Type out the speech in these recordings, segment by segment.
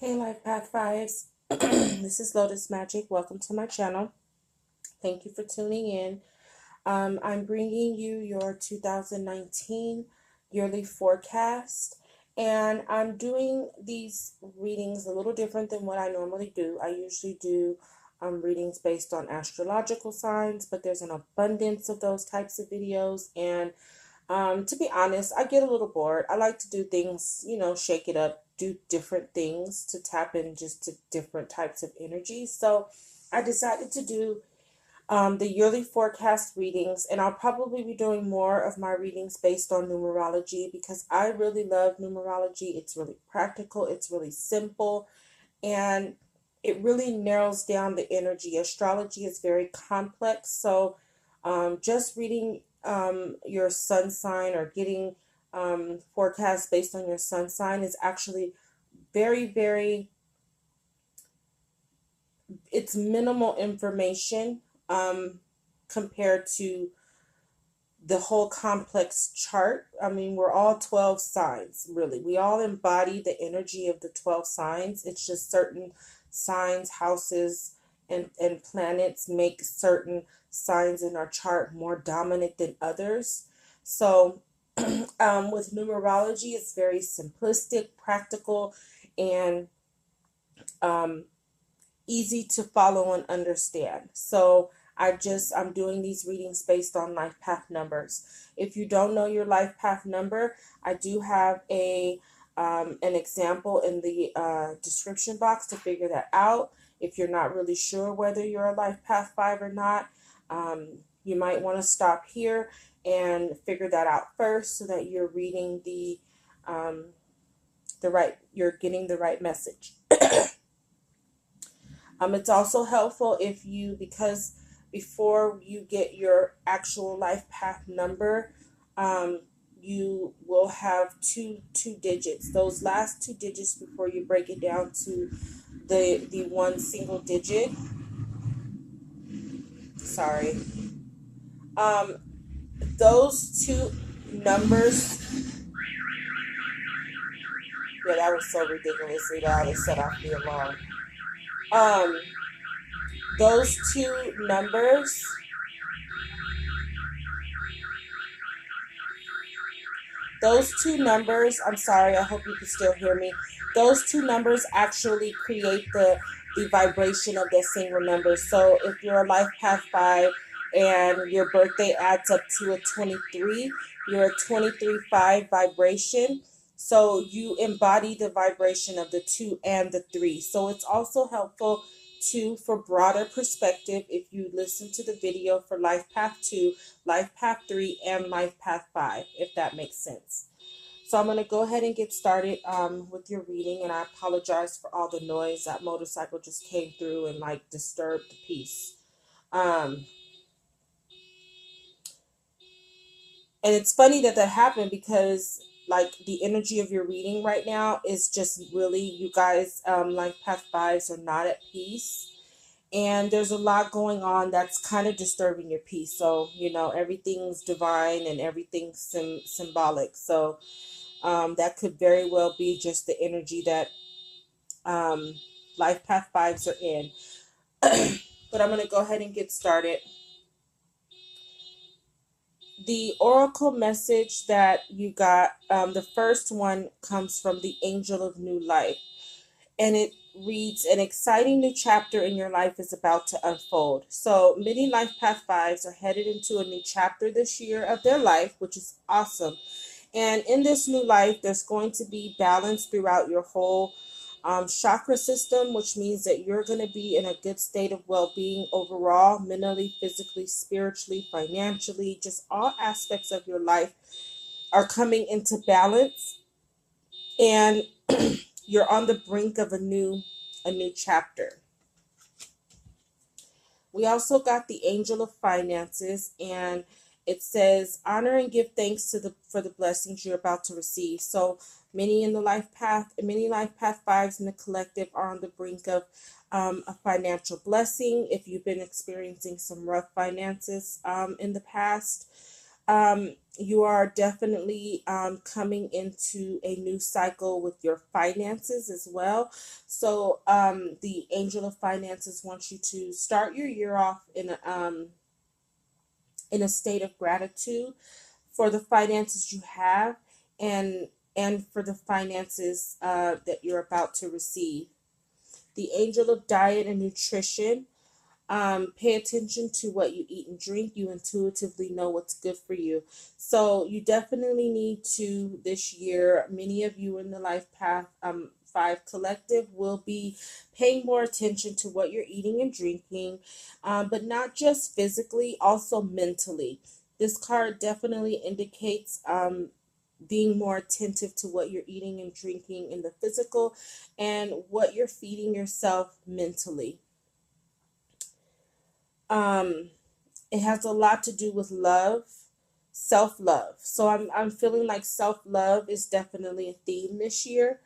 Hey Life Path Fives, this is Lotus Magic. Welcome to my channel. Thank you for tuning in. I'm bringing you your 2019 yearly forecast, and I'm doing these readings a little different than what I normally do. I usually do readings based on astrological signs, but there's an abundance of those types of videos, and to be honest, I get a little bored. I like to do things, shake it up, do different things to tap in just to different types of energy. So I decided to do the yearly forecast readings, and I'll probably be doing more of my readings based on numerology because I really love numerology. It's really practical, it's really simple, and it really narrows down the energy. Astrology is very complex, so just reading your sun sign or getting forecasts based on your sun sign is actually very, very, it's minimal information compared to the whole complex chart. I mean, we're all 12 signs, really. We all embody the energy of the 12 signs. It's just certain signs, houses, and planets make certain signs in our chart more dominant than others. So, with numerology, it's very simplistic, practical, and um, easy to follow and understand. So I'm doing these readings based on life path numbers. If you don't know your life path number, I do have an example in the description box to figure that out. If you're not really sure whether you're a life path 5 or not, you might want to stop here and figure that out first so that you're reading you're getting the right message. It's also helpful because before you get your actual life path number, you will have two digits. Those last two digits before you break it down to the one single digit. Sorry. Um, those two numbers. Yeah, that was so ridiculously loud. It set off the alarm. Um, those two numbers. I'm sorry, I hope you can still hear me. Those two numbers actually create the vibration of that single number. So if you're a life path 5 and your birthday adds up to a 23, you're a 23-5 vibration. So you embody the vibration of the 2 and the 3. So it's also helpful too for broader perspective if you listen to the video for life path 2, life path 3, and life path 5, if that makes sense. So I'm going to go ahead and get started with your reading, and I apologize for all the noise. That motorcycle just came through and like disturbed the peace. And it's funny that happened because like the energy of your reading right now is just really, you guys, like path 5s are not at peace. And there's a lot going on that's kind of disturbing your peace. So, everything's divine and everything's symbolic. So that could very well be just the energy that life path 5s are in. But I'm going to go ahead and get started. The oracle message that you got, the first one comes from the Angel of New Life. And it reads, an exciting new chapter in your life is about to unfold. So many life path 5s are headed into a new chapter this year of their life, which is awesome. And in this new life, there's going to be balance throughout your whole chakra system, which means that you're going to be in a good state of well-being overall, mentally, physically, spiritually, financially, just all aspects of your life are coming into balance. And you're on the brink of a new chapter. We also got the Angel of Finances, and it says honor and give thanks for the blessings you're about to receive. So many life path 5s in the collective are on the brink of a financial blessing. If you've been experiencing some rough finances in the past, You are definitely coming into a new cycle with your finances as well. So the angel of finances wants you to start your year off in a state of gratitude for the finances you have, and for the finances that you're about to receive. The angel of diet and nutrition, pay attention to what you eat and drink. You intuitively know what's good for you. So you definitely need to, this year, many of you in the Life Path 5 Collective will be paying more attention to what you're eating and drinking, but not just physically, also mentally. This card definitely indicates being more attentive to what you're eating and drinking in the physical and what you're feeding yourself mentally. Um, it has a lot to do with love, self-love. So I'm feeling like self-love is definitely a theme this year,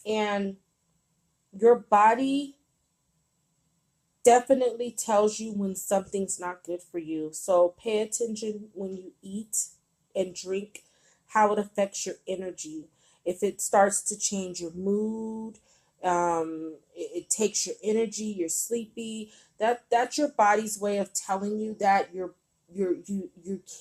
and your body definitely tells you when something's not good for you. So pay attention when you eat and drink, how it affects your energy. If it starts to change your mood, it takes your energy, you're sleepy. That's your body's way of telling you that you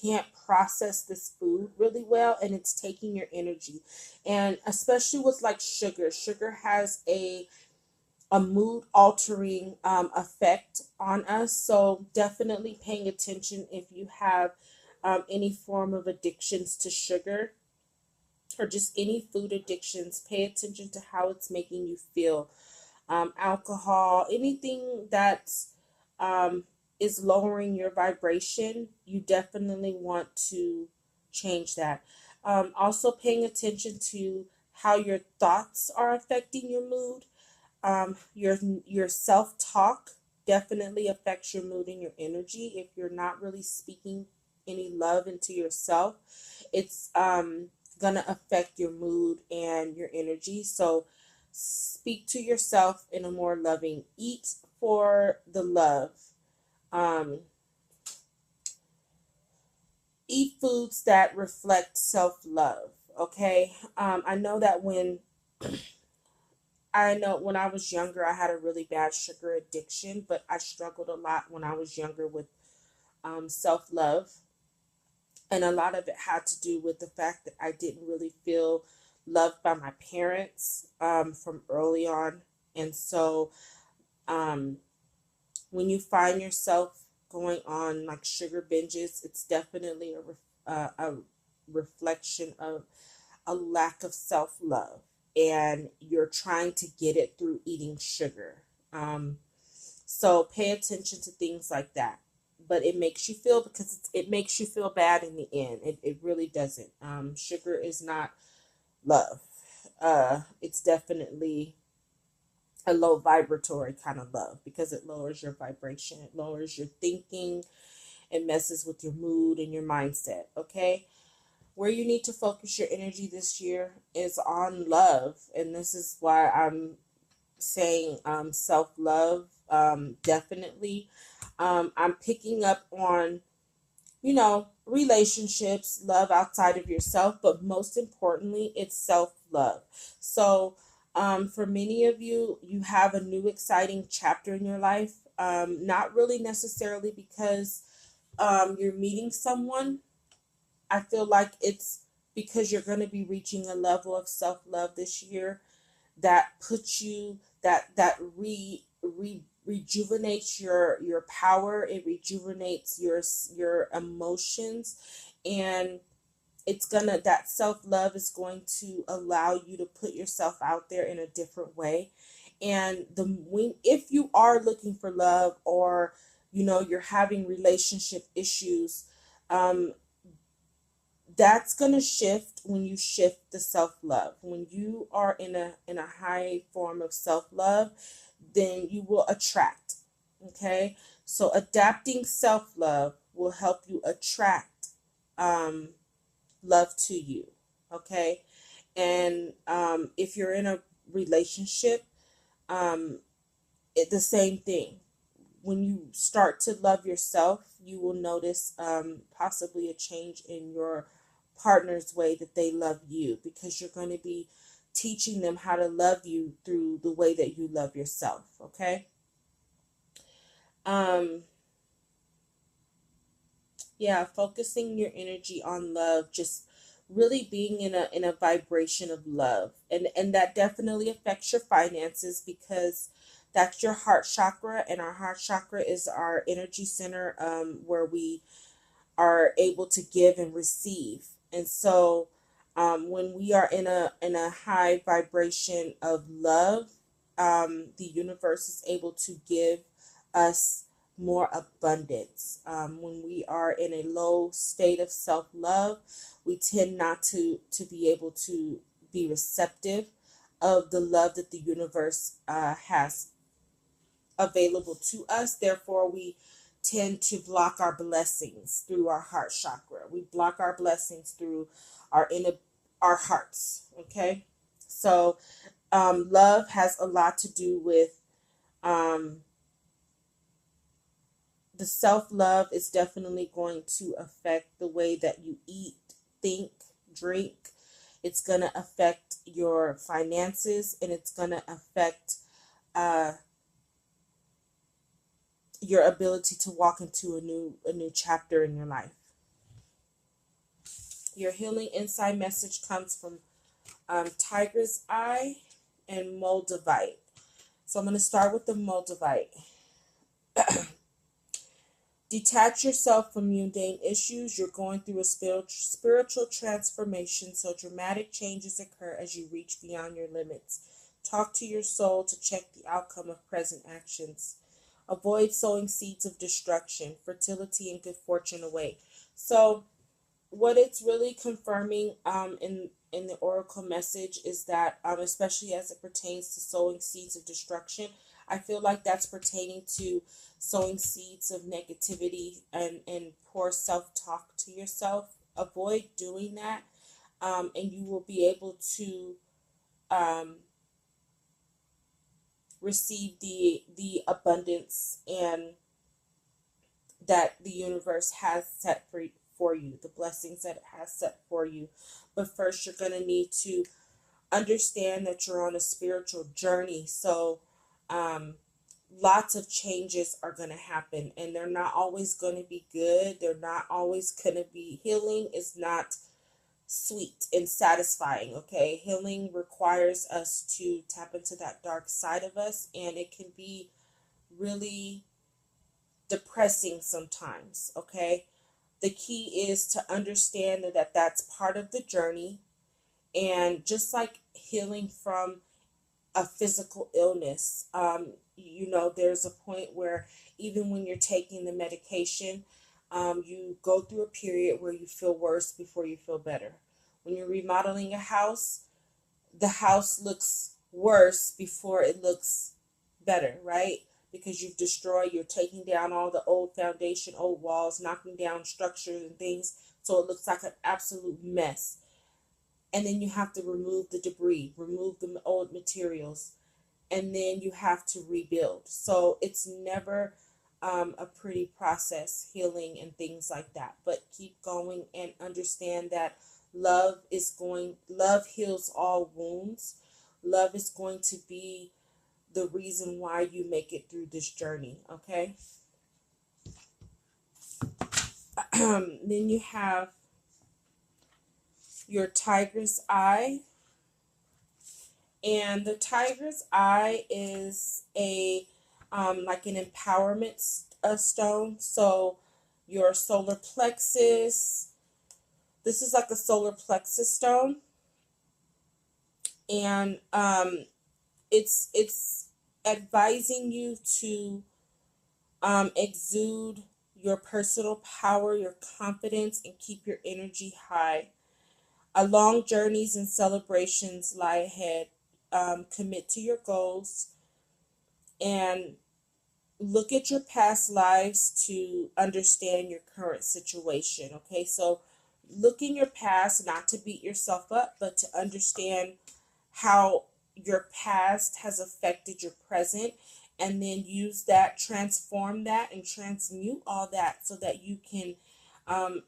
can't process this food really well, and it's taking your energy. And especially with like sugar, sugar has a mood altering effect on us. So definitely paying attention if you have any form of addictions to sugar or just any food addictions. Pay attention to how it's making you feel. Alcohol, anything that um, is lowering your vibration, you definitely want to change that. Also paying attention to how your thoughts are affecting your mood. Your self talk definitely affects your mood and your energy. If you're not really speaking any love into yourself, it's gonna affect your mood and your energy. So speak to yourself in a more loving. Eat for the love. Um, Eat foods that reflect self love. Okay. I know when I was younger, I had a really bad sugar addiction, but I struggled a lot when I was younger with self love. And a lot of it had to do with the fact that I didn't really feel loved by my parents from early on. And so um, when you find yourself going on like sugar binges, it's definitely a reflection of a lack of self love, and you're trying to get it through eating sugar. Um, so pay attention to things like that. But it makes you feel, because it makes you feel bad in the end. It really doesn't. Sugar is not love. It's definitely a low vibratory kind of love because it lowers your vibration, it lowers your thinking, it messes with your mood and your mindset. Okay, where you need to focus your energy this year is on love, and this is why I'm saying self love. Definitely, I'm picking up on relationships, love outside of yourself, but most importantly, it's self love. So, for many of you, you have a new exciting chapter in your life. Not really necessarily because you're meeting someone. I feel like it's because you're going to be reaching a level of self love this year that puts you rejuvenates your power. It rejuvenates your emotions, and it's gonna that self-love is going to allow you to put yourself out there in a different way. And if you are looking for love, or you're having relationship issues, um that's going to shift when you shift the self-love. When you are in a high form of self-love, then you will attract. Okay, so adapting self-love will help you attract um, love to you. Okay, and if you're in a relationship, the same thing. when you start to love yourself, you will notice possibly a change in your partner's way that they love you, because you're going to be teaching them how to love you through the way that you love yourself. Okay. Um, yeah, focusing your energy on love, just really being in a vibration of love. And that definitely affects your finances, because that's your heart chakra, and our heart chakra is our energy center, where we are able to give and receive. And so when we are in a high vibration of love, the universe is able to give us more abundance. When we are in a low state of self-love, we tend not to be able to be receptive of the love that the universe has available to us. Therefore, we tend to block our blessings through our heart chakra. We block our blessings through our hearts. Okay, so love has a lot to do with um, the self love is definitely going to affect the way that you eat, think, drink. It's going to affect your finances, and it's going to affect uh, your ability to walk into a new chapter in your life. Your healing inside message comes from Tiger's Eye and Moldavite. So I'm going to start with the Moldavite. Detach yourself from mundane issues. You're going through a spiritual transformation, so dramatic changes occur as you reach beyond your limits. Talk to your soul to check the outcome of present actions. Avoid sowing seeds of destruction. Fertility and good fortune await. So what it's really confirming in the oracle message is that especially as it pertains to sowing seeds of destruction, I feel like that's pertaining to sowing seeds of negativity and poor self-talk to yourself. Avoid doing that, and you will be able to um, receive the abundance and that the universe has set for you, the blessings that it has set for you. But first, you're going to need to understand that you're on a spiritual journey. So, lots of changes are going to happen, and they're not always going to be good. They're not always going to be healing. Is not sweet and satisfying. Okay, healing requires us to tap into that dark side of us, and it can be really depressing sometimes. Okay, the key is to understand that that's part of the journey. And just like healing from a physical illness, there's a point where even when you're taking the medication, you go through a period where you feel worse before you feel better. When you're remodeling a house, the house looks worse before it looks better, right? Because you're taking down all the old foundation, old walls, knocking down structures and things, so it looks like an absolute mess. And then you have to remove the debris, remove the old materials, and then you have to rebuild. So it's never a pretty process, healing and things like that. But keep going and understand that love heals all wounds. Love is going to be the reason why you make it through this journey. Okay. Then you have your Tiger's Eye. And the Tiger's Eye is a like an empowerment stone. So your solar plexus, this is like a solar plexus stone, and it's advising you to exude your personal power, your confidence, and keep your energy high. Long journeys and celebrations lie ahead. Commit to your goals and look at your past lives to understand your current situation. Okay, so look in your past, not to beat yourself up, but to understand how your past has affected your present, and then use that, transform that, and transmute all that so that you can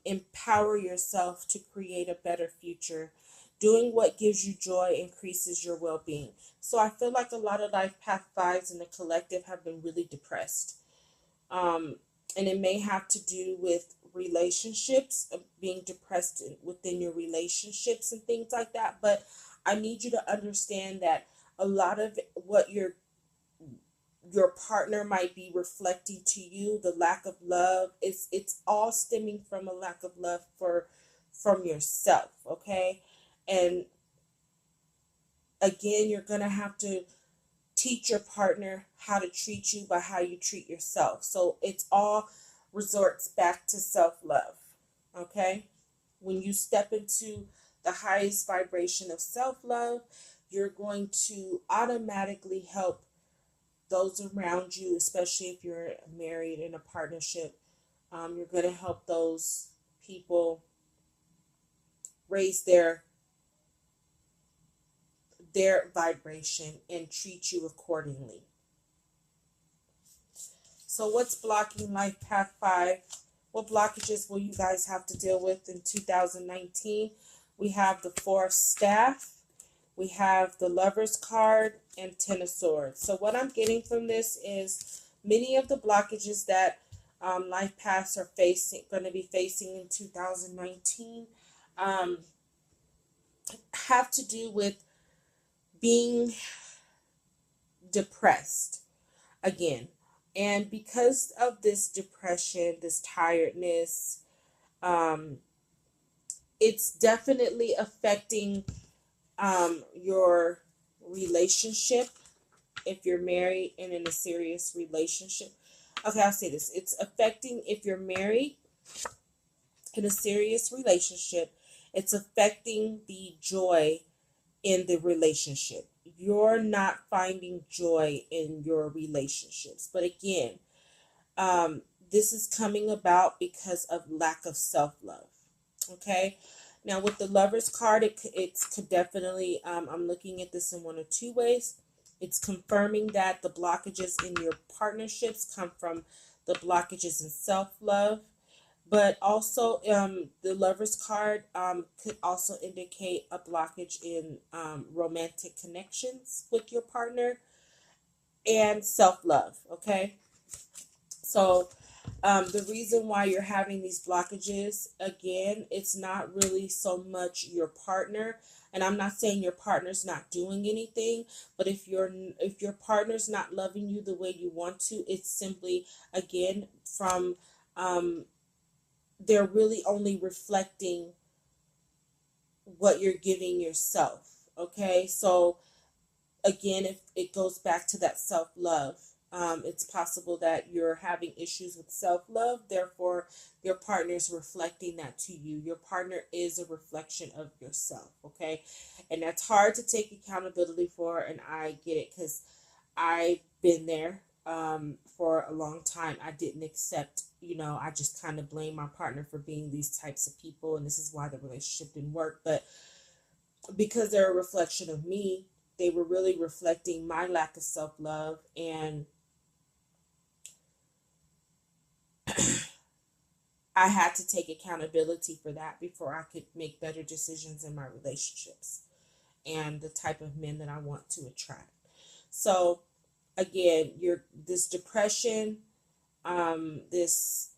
empower yourself to create a better future. Doing what gives you joy increases your well being. So I feel like a lot of life path fives in the collective have been really depressed. Um, and it may have to do with relationships, being depressed within your relationships and things like that. But I need you to understand that a lot of what your partner might be reflecting to you, the lack of love, it's all stemming from a lack of love from yourself, okay? And again, you're gonna have to teach your partner how to treat you by how you treat yourself. So it's all resorts back to self-love, okay? When you step into the highest vibration of self-love, you're going to automatically help those around you, especially if you're married in a partnership. You're going to help those people raise their vibration and treat you accordingly. So what's blocking life path 5? What blockages will you guys have to deal with in 2019? We have the Four of Staff, we have the Lover's card, and Ten of Swords. So what I'm getting from this is many of the blockages that life paths are going to be facing in 2019 have to do with being depressed again. And because of this depression, this tiredness, it's definitely affecting your relationship if you're married and in a serious relationship. Okay, I'll say this. It's affecting if you're married in a serious relationship. It's affecting the joy in the relationship. You're not finding joy in your relationships. But again, this is coming about because of lack of self-love. Okay. Now with the Lover's card, it's could definitely, I'm looking at this in one of two ways. It's confirming that the blockages in your partnerships come from the blockages in self-love. But also, the Lover's card could also indicate a blockage in romantic connections with your partner and self-love, okay? So the reason why you're having these blockages, again, it's not really so much your partner. And I'm not saying your partner's not doing anything, but if your partner's not loving you the way you want to, it's simply, again, from they're really only reflecting what you're giving yourself. Okay, so again, if it goes back to that self-love, it's possible that you're having issues with self-love, therefore your partner is reflecting that to you. Your partner is a reflection of yourself, okay? And that's hard to take accountability for, and I get it because I've been there for a long time. I didn't accept, I just kind of blame my partner for being these types of people, and this is why the relationship didn't work. But because they're a reflection of me, they were really reflecting my lack of self-love, and I had to take accountability for that before I could make better decisions in my relationships and the type of men that I want to attract. So again, this depression, this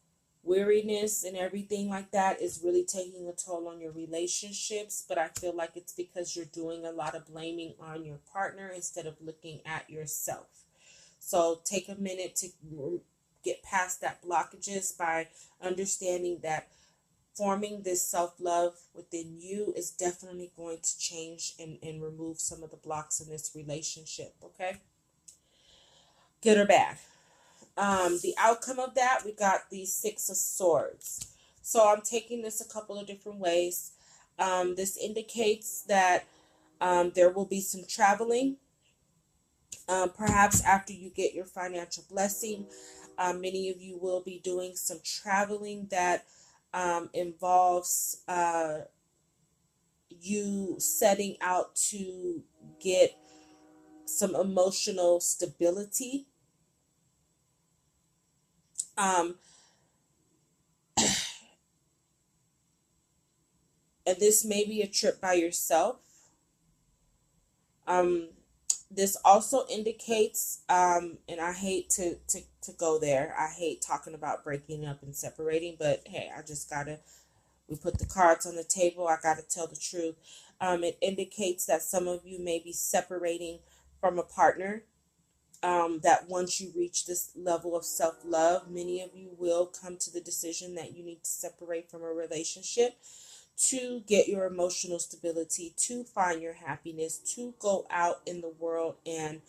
weariness and everything like that is really taking a toll on your relationships. But I feel like it's because you're doing a lot of blaming on your partner instead of looking at yourself. So take a minute to get past that blockages by understanding that forming this self-love within you is definitely going to change and remove some of the blocks in this relationship. Okay, good or bad. The outcome of that, we got the Six of Swords. So I'm taking this a couple of different ways. This indicates that there will be some traveling, perhaps after you get your financial blessing. Many of you will be doing some traveling that involves you setting out to get some emotional stability. Um, and this may be a trip by yourself. Um, this also indicates, and I hate to go there. I hate talking about breaking up and separating, but hey, I just gotta, we put the cards on the table. I gotta tell the truth. It indicates that some of you may be separating from a partner. That once you reach this level of self love, many of you will come to the decision that you need to separate from a relationship to get your emotional stability, to find your happiness, to go out in the world and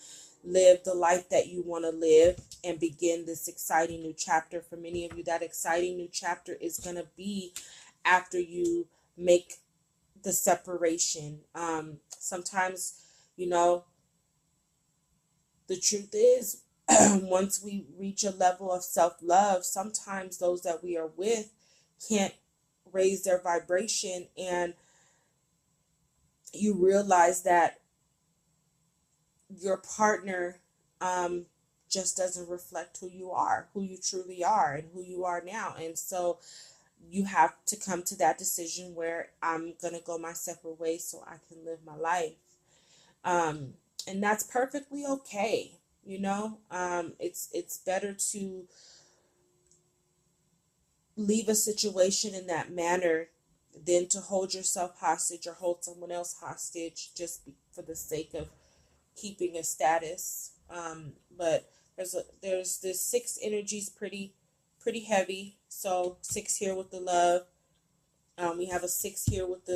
live the life that you want to live and begin this exciting new chapter. For many of you, that exciting new chapter is going to be after you make the separation. Sometimes, you know, the truth is, once we reach a level of self love, sometimes those that we are with can't raise their vibration, and you realize that your partner just doesn't reflect who you are, who you truly are, and who you are now. And so you have to come to that decision where I'm going to go my separate ways so I can live my life. Um, and that's perfectly okay. It's better to leave a situation in that manner than to hold yourself hostage or hold someone else hostage just for the sake of keeping a status. But there's this six energies, pretty heavy. So six here with the love. We have a six here with the